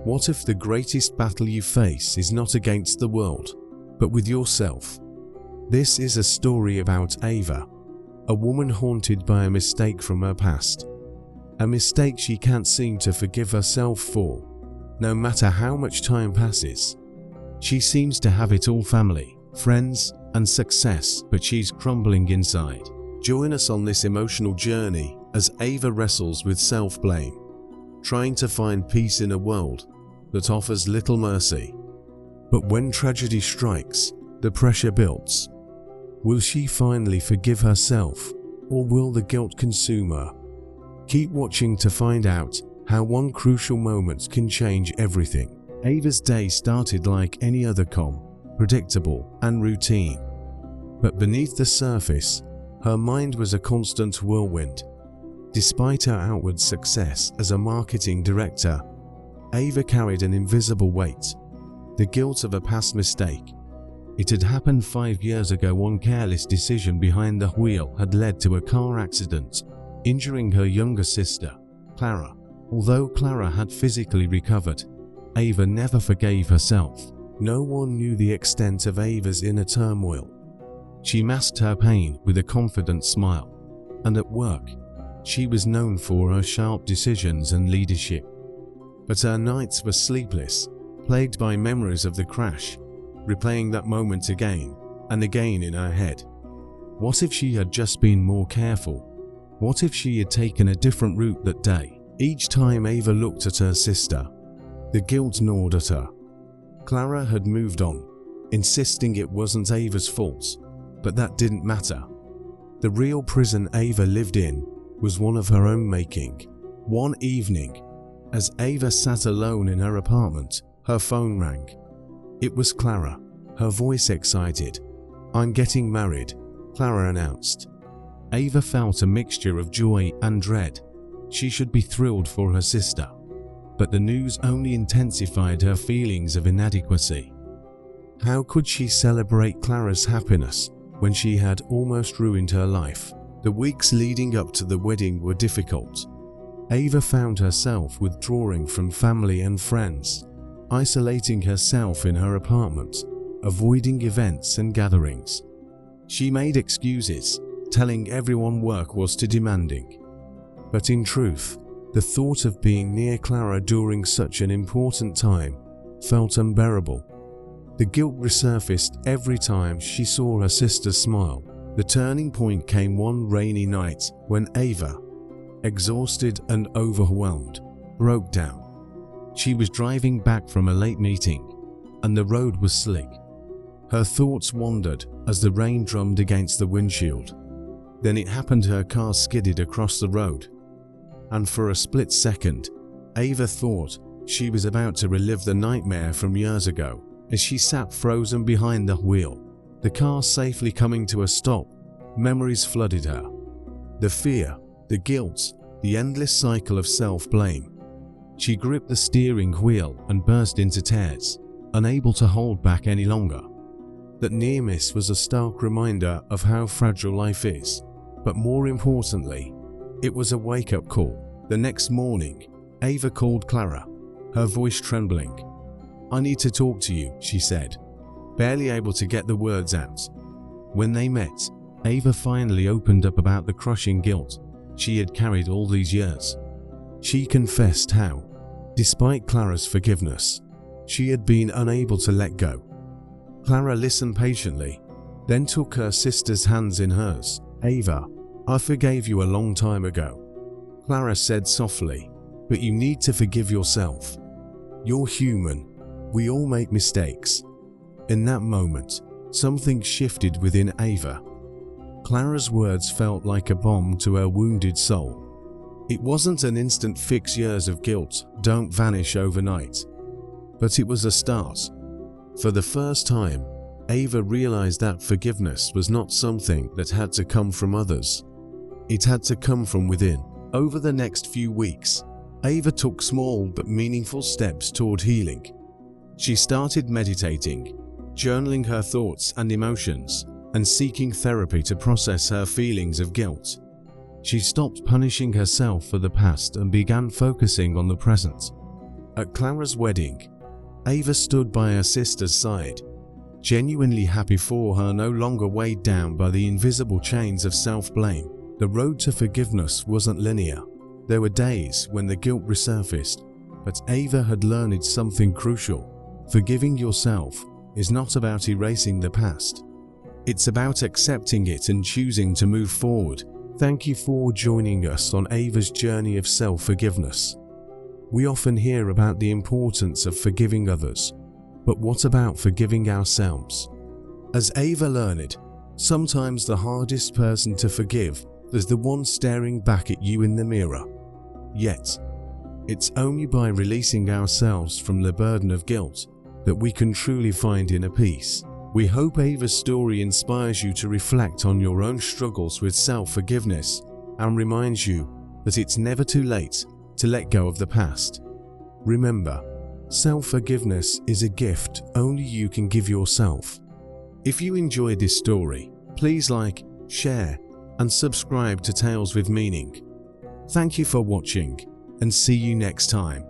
What if the greatest battle you face is not against the world, but with yourself? This is a story about Ava, a woman haunted by a mistake from her past. A mistake she can't seem to forgive herself for, no matter how much time passes. She seems to have it all: family, friends, and success, but she's crumbling inside. Join us on this emotional journey as Ava wrestles with self-blame, trying to find peace in a world that offers little mercy. But when tragedy strikes, the pressure builds. Will she finally forgive herself, or will the guilt consume her? Keep watching to find out how one crucial moment can change everything. Ava's day started like any other, calm, predictable, and routine. But beneath the surface, her mind was a constant whirlwind. Despite her outward success as a marketing director, Ava carried an invisible weight: the guilt of a past mistake. It had happened 5 years ago. One careless decision behind the wheel had led to a car accident, injuring her younger sister, Clara. Although Clara had physically recovered, Ava never forgave herself. No one knew the extent of Ava's inner turmoil. She masked her pain with a confident smile, and at work, she was known for her sharp decisions and leadership. But her nights were sleepless, plagued by memories of the crash, replaying that moment again and again in her head. What if she had just been more careful? What if she had taken a different route that day? Each time Ava looked at her sister, the guilt gnawed at her. Clara had moved on, insisting it wasn't Ava's fault, but that didn't matter. The real prison Ava lived in was one of her own making. One evening, as Ava sat alone in her apartment, her phone rang. It was Clara, her voice excited. "I'm getting married," Clara announced. Ava felt a mixture of joy and dread. She should be thrilled for her sister, but the news only intensified her feelings of inadequacy. How could she celebrate Clara's happiness when she had almost ruined her life? The weeks leading up to the wedding were difficult. Ava found herself withdrawing from family and friends, isolating herself in her apartment, avoiding events and gatherings. She made excuses, telling everyone work was too demanding. But in truth, the thought of being near Clara during such an important time felt unbearable. The guilt resurfaced every time she saw her sister smile. The turning point came one rainy night when Ava, exhausted and overwhelmed, broke down. She was driving back from a late meeting, and the road was slick. Her thoughts wandered as the rain drummed against the windshield. Then it happened: her car skidded across the road. And for a split second, Ava thought she was about to relive the nightmare from years ago. As she sat frozen behind the wheel, the car safely coming to a stop, memories flooded her. The fear, the guilt, the endless cycle of self-blame. She gripped the steering wheel and burst into tears, unable to hold back any longer. That near miss was a stark reminder of how fragile life is, but more importantly, it was a wake-up call. The next morning, Ava called Clara, her voice trembling. "I need to talk to you," she said, barely able to get the words out. When they met, Ava finally opened up about the crushing guilt she had carried all these years. She confessed how, despite Clara's forgiveness, she had been unable to let go. Clara listened patiently, then took her sister's hands in hers. "Ava, I forgave you a long time ago," Clara said softly, "but you need to forgive yourself. You're human. We all make mistakes." In that moment, something shifted within Ava. Clara's words felt like a balm to her wounded soul. It wasn't an instant fix. Years of guilt don't vanish overnight. But it was a start. For the first time, Ava realized that forgiveness was not something that had to come from others. It had to come from within. Over the next few weeks, Ava took small but meaningful steps toward healing. She started meditating, journaling her thoughts and emotions, and seeking therapy to process her feelings of guilt. She stopped punishing herself for the past and began focusing on the present. At Clara's wedding, Ava stood by her sister's side, genuinely happy for her, no longer weighed down by the invisible chains of self-blame. The road to forgiveness wasn't linear. There were days when the guilt resurfaced, but Ava had learned something crucial. Forgiving yourself is not about erasing the past. It's about accepting it and choosing to move forward. Thank you for joining us on Ava's journey of self-forgiveness. We often hear about the importance of forgiving others, but what about forgiving ourselves? As Ava learned, sometimes the hardest person to forgive is the one staring back at you in the mirror. Yet, it's only by releasing ourselves from the burden of guilt that we can truly find inner peace. We hope Ava's story inspires you to reflect on your own struggles with self-forgiveness and reminds you that it's never too late to let go of the past. Remember, self-forgiveness is a gift only you can give yourself. If you enjoyed this story, please like, share, and subscribe to Tales with Meaning. Thank you for watching, and see you next time.